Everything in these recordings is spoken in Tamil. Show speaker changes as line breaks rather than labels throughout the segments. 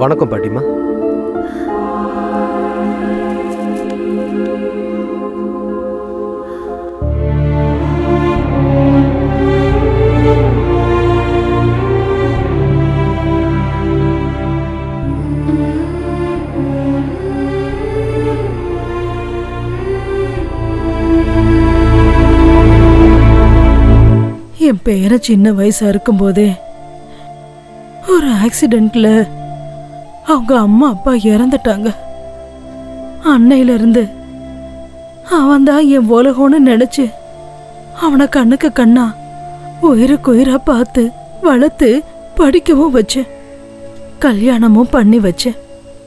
வணக்கம் பாட்டிமா.
என் பேரை சின்ன வயசா இருக்கும் போதே ஒரு ஆக்சிடென்ட்ல அவங்க அம்மா அப்பா இறந்துட்டாங்க. அன்னையில இருந்து அவன் தான் என் உலகம்னு நினைச்சு அவனை கண்ணுக்கு கண்ணா உயிருக்கு உயிரா பார்த்து வளர்த்து படிக்கவும் வச்சேன், கல்யாணமும் பண்ணி வச்சேன்.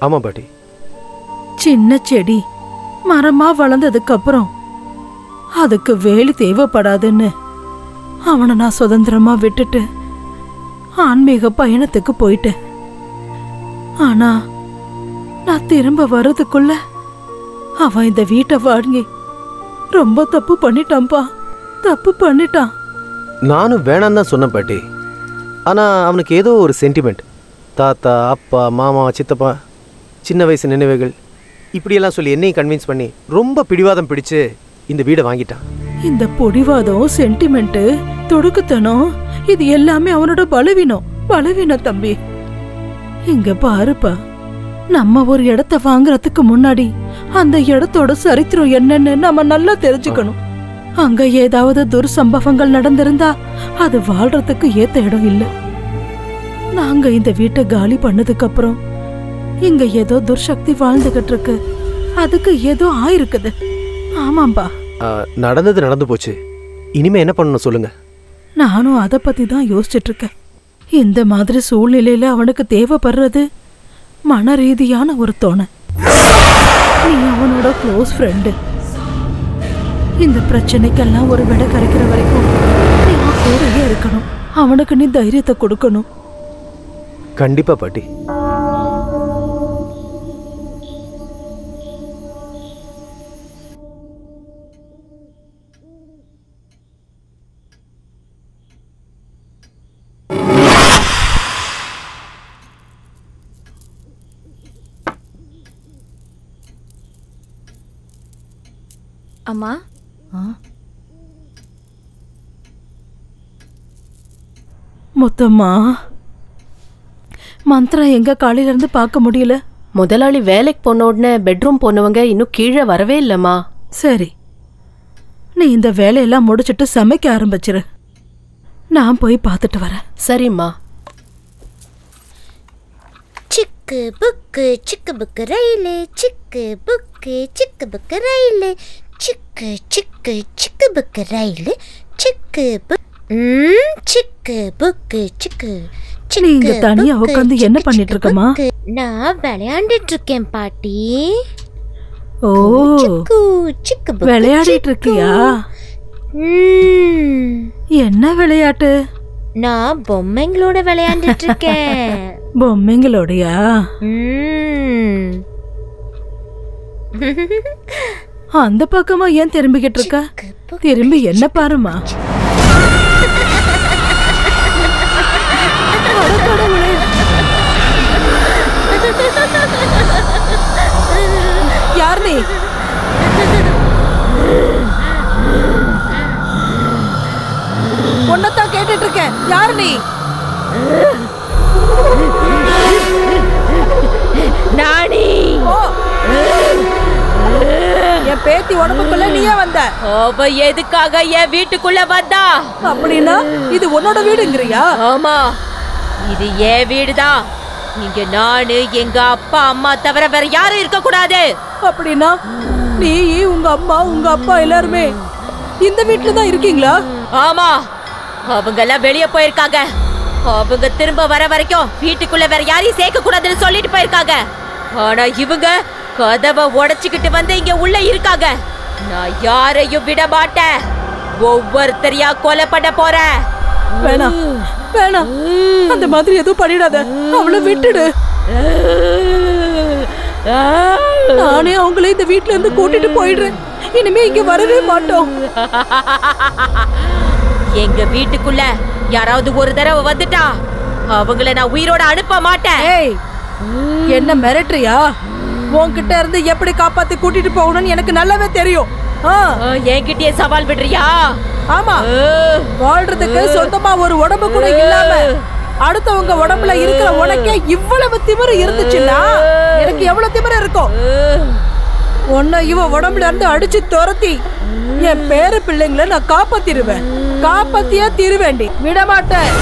ஆமா பாட்டி.
சின்ன செடி மரமா வளர்ந்ததுக்கு அப்புறம் அதுக்கு வேலி தேவைப்படாதுன்னு அவனை நான் சுதந்திரமா விட்டுட்டு ஆன்மீக பயணத்துக்கு போயிட்டேன். ஆனா நான் திரும்ப வர்றதுக்குள்ள அவன் இந்த வீட்டை வாங்கி ரொம்ப தப்பு பண்ணிட்டான்பா, தப்பு பண்ணிட்டான்.
நானும் வேணான்னு தான் சொன்னேன் பாட்டி. ஆனால் அவனுக்கு ஏதோ ஒரு சென்டிமெண்ட், தாத்தா அப்பா மாமா சித்தப்பா சின்ன வயசு நினைவுகள் இப்படியெல்லாம் சொல்லி என்னையும் கன்வின்ஸ் பண்ணி ரொம்ப பிடிவாதம் பிடிச்சு இந்த வீடை வாங்கிட்டான். இந்த
பொடிவாதம், சென்டிமெண்ட், தொடுக்குத்தனம் இது எல்லாமே அவனோட பலவீனம் தம்பி. இங்க பாருப்பா, நம்ம ஒரு இடத்த வாங்குறதுக்கு முன்னாடி அந்த இடத்தோட சரித்திரம் என்னன்னு நம்ம நல்லா தெரிஞ்சுக்கணும். அங்க ஏதாவது துர்சம்பவங்கள் நடந்திருந்தா அது வாழ்றதுக்கு ஏத்த இடம் இல்ல. நாங்க இந்த வீட்டை காலி பண்ணதுக்கு அப்புறம் இங்க ஏதோ துர்சக்தி வாழ்ந்துகிட்டு இருக்கு, அதுக்கு ஏதோ ஆயிருக்குது. ஆமாம்பா.
நடந்தது நடந்து போச்சு, இனிமே என்ன பண்ணணும் சொல்லுங்க.
நானும் அதை பத்தி தான் யோசிச்சுட்டு இருக்கேன். இந்த மாதிரி சூழ்நிலையில அவனுக்கு தேவைப்படுறது மன ரீதியான ஒரு துணை. நீ அவனோட க்ளோஸ் ஃப்ரெண்டு. இந்த பிரச்சனைக்கெல்லாம் ஒரு விட கரைக்கிற வரைக்கும் நீ கூடயே இருக்கணும். அவனுக்கு நீ தைரியத்தை கொடுக்கணும்.
கண்டிப்பா பாட்டி.
அம்மா,
மொத்தமா மந்த்ரா எங்க காலையில இருந்து பார்க்க முடியல.
முதலாளி வேலைக்கு போன உடனே பெட்ரூம் போனவங்க இன்னும் கீழே வரவே இல்லம்மா.
சரி, நீ இந்த வேலையெல்லாம் முடிச்சிட்டு சமைக்க ஆரம்பிச்சிரு, நான் போய் பார்த்துட்டு வரேன்.
சரிம்மா.
சிக்கு புக்கு ரயிலே, சிக்கு புக்கு ரயிலே, சிக்கு சிக்கு சிக்கு புக்கு ரயிலே, சிக்கு புக்கு சிக்கு.
நீங்க தனியா உட்காந்து என்ன பண்ணிட்டு இருக்கமா?
நான் விளையாண்டுட்டு இருக்கேன் பாட்டி.
ஓ, விளையாடிட்டு இருக்கியா? என்ன விளையாட்டு?
நான் பொம்மைங்களோட விளையாண்டுட்டு இருக்கேன்.
பொம்மைங்களோடயா? அந்த பக்கமா ஏன் திரும்பிக்கிட்டு இருக்க? திரும்பி என்ன பாருமா. யார் நீ? உன்னதான் கேட்டுட்டு இருக்கேன். யார் நீ?
நானி.
என் பேத்தி உடம்புக்குள்ள நீயே வந்த?
அவ எதுக்காக என் வீட்டுக்குள்ள வந்தா?
அப்படின்னா இது உன்னோட வீடுங்கறியா?
ஆமா, இது என் வீடுதான். இங்க நானு, எங்க அப்பா அம்மா தவிர வேற யாரும் இருக்க கூடாது.
அப்படின்னா நீ, உங்க அம்மா, உங்க அப்பா எல்லாருமே இந்த வீட்டுல தான் இருக்கீங்களா?
ஆமா, அவங்க எல்லாம் வெளியே போயிருக்காங்க. அவங்க திரும்ப வர வரைக்கும் வீட்டுக்குள்ள வேற யாரையும் சேர்க்க கூடாதுன்னு சொல்லிட்டு போயிருக்காங்க. ஆனா இவங்க கதவை உடைச்சுக்கிட்டு வந்து இங்க உள்ள இருக்காங்க. நான் யாரையும் விட மாட்டேன். ஒவ்வொருத்தரையா கொலை பண்ண போறேன்.
வேணாம் வேணாம், அந்த மாதிரி எதுவும் பண்ணிடாத. அவளை விட்டுடு. நானே அவங்கள இந்த வீட்டுல இருந்து கூட்டிட்டு போயிடுறேன். இனிமே இங்க வரவே மாட்டோம்.
எங்க வீட்டுக்குள்ள யாராவது ஒரு தடவை வந்துட்டா அவங்கள நான் உயிரோட அனுப்ப மாட்டேன்.
ஏய், என்ன மிரட்டுறியா? உன்கிட்ட இருந்து எப்படி காப்பாத்தி கூட்டிட்டு போகணும்னு எனக்கு நல்லாவே தெரியும்.
என்கிட்டயே சவால் விடுறியா?
ஆமா, வாழ்றதுக்கு சொந்தமா ஒரு உடம்பு கூட இல்லாம அடுத்தவங்க உடம்புல இருக்கிற உனக்கே இவ்வளவு திமிரு இருந்துச்சுன்னா எனக்கு எவ்வளவு திமிரு இருக்கும்? உன்னை இவ உடம்புல இருந்து அடிச்சு துரத்தி என் பேர பிள்ளைங்களை நான் காப்பாத்திருவேன். காப்பாத்தியா திருவேண்டி விட மாட்டேன்.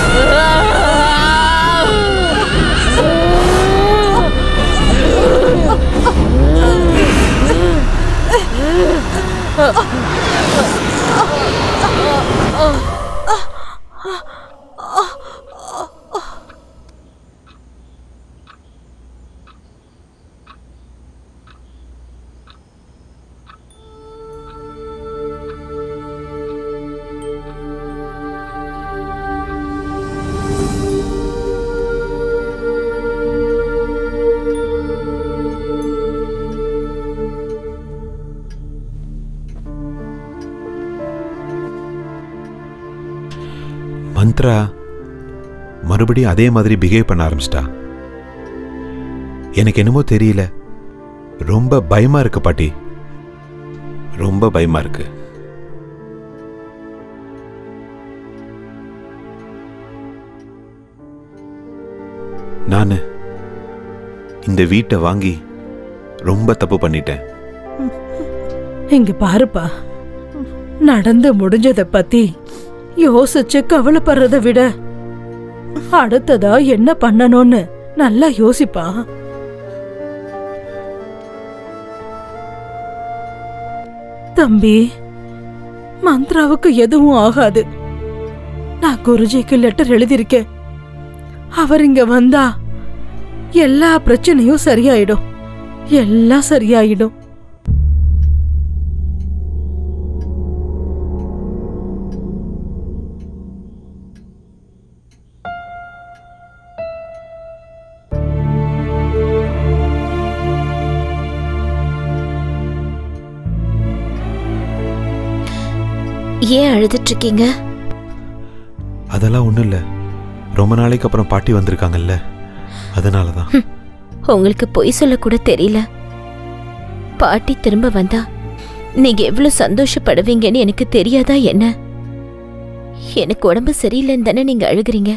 மந்த்ரா மறுபடியும் அதே மாதிரி பிஹேவ் பண்ண ஆரம்பிச்சிட்டா. எனக்கு என்னமோ தெரியல, ரொம்ப பயமா இருக்கு பாட்டி, ரொம்ப பயமா இருக்கு. நான் இந்த வீட்டை வாங்கி ரொம்ப தப்பு பண்ணிட்டேன்.
இங்க பாருப்பா, நடந்து முடிஞ்சதை பத்தி யோசிச்சு கவலைப்படுறத விட அடுத்ததா என்ன பண்ணணும்னு நல்லா யோசிப்பா. தம்பி, மந்த்ராவுக்கு எதுவும் ஆகாது. நான் குருஜிக்கு லெட்டர் எழுதியிருக்கேன். அவர் இங்க வந்தா எல்லா பிரச்சனையும் சரியாயிடும், எல்லாம் சரியாயிடும்.
ஏன் அழுதுட்டு இருக்கீங்க?
அதெல்லாம் ஒண்ணும் இல்ல, ரொம்ப நாளைக்கு அப்புறம் பாட்டி வந்திருக்காங்கல்ல, அதனாலதான்.
உங்களுக்கு பொய் சொல்ல கூட தெரியல. பாட்டி திரும்ப வந்தா நீங்க எவ்வளவு சந்தோஷப்படுவீங்கன்னு எனக்கு தெரியாதா என்ன? எனக்கு உடம்பு சரியில்லைன்னு தானே நீங்க அழுகுறீங்க.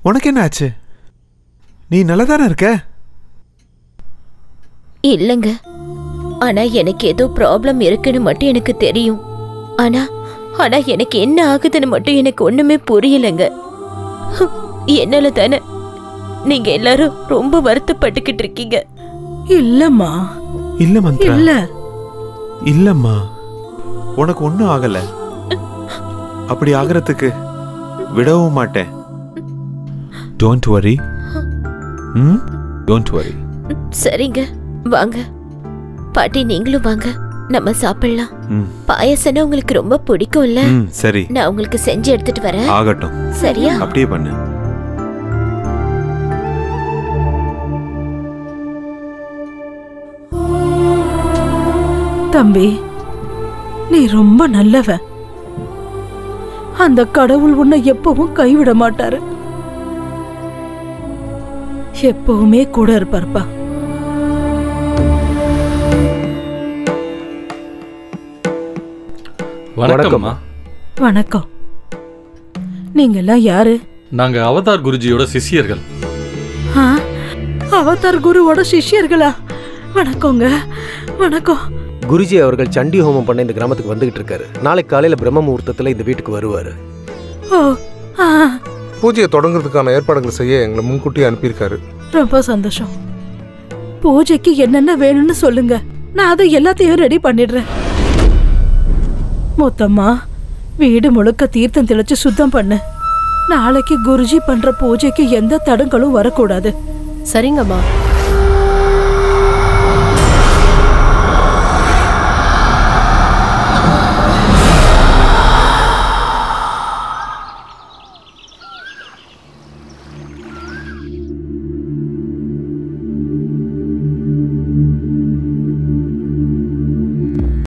உனக்கு என்ன ஆச்சு? நீ நல்லதானே இருக்க?
இல்லங்க, ஆனா எனக்கு ஏதோ ப்ராப்ளம் இருக்குன்னு மட்டும் எனக்கு தெரியும். ஆனா ஆனா எனக்கு என்ன ஆகுதுன்னு மட்டும் எனக்கு ஒண்ணுமே புரியலங்க. என்னால தானே நீங்க எல்லாரும் ரொம்ப வருத்தப்பட்டுக்கிட்டு இருக்கீங்க.
இல்லம்மா,
இல்ல மந்த்ரா,
இல்ல
இல்லம்மா, உனக்கு ஒண்ணும் ஆகல. அப்படி ஆகிறதுக்கு விடவும் மாட்டேன். Don't worry. Don't worry.
சரிங்க, வாங்க பாட்டி, நீங்களும் வாங்க, நம்ம சாப்பிடலாம். பாயசம்னா உங்களுக்கு ரொம்ப பிடிக்கும்ல?
சரி,
நான் உங்களுக்கு செஞ்சு எடுத்துட்டு வரேன்.
ஆகட்டும்.
சரியா?
அப்படியே பண்ணு.
தம்பி, நீ ரொம்ப நல்லவன். அந்த கடவுள் உன்னை எப்பவும் கைவிட மாட்டாரு, எப்பவுமே கூட இருப்பார்ப்பா.
வணக்கம்மா.
வணக்கம். நீங்க எல்லாம் யாரு?
நாங்க அவதார் குருஜியோட சிஷ்யர்கள்.
அவதார் குருவோட சிஷ்யர்களா? வணக்கங்க. வணக்கம்.
குருஜி அவர்கள் சண்டி ஹோமம் பண்ண இந்த கிராமத்துக்கு வந்துகிட்டு இருக்காரு. நாளைக்கு காலையில பிரம்ம முகூர்த்தத்துல இந்த வீட்டுக்கு வருவாரு.
ஓ,
பூஜையை தொடங்குறதுக்கான ஏற்பாடுகள் செய்ய எங்களை முன்கூட்டி அனுப்பியிருக்காரு.
ரொம்ப சந்தோஷம். பூஜைக்கு என்னென்ன வேணும்னு சொல்லுங்க, நான் அதை எல்லாத்தையும் ரெடி பண்ணிடுறேன். மொத்தமா வீடு முழுக்க தீர்த்தம் தெளிச்சு சுத்தம் பண்ணு. நாளைக்கு குருஜி பண்ற பூஜைக்கு எந்த தடங்களும் வரக்கூடாது.
சரிங்கம்மா.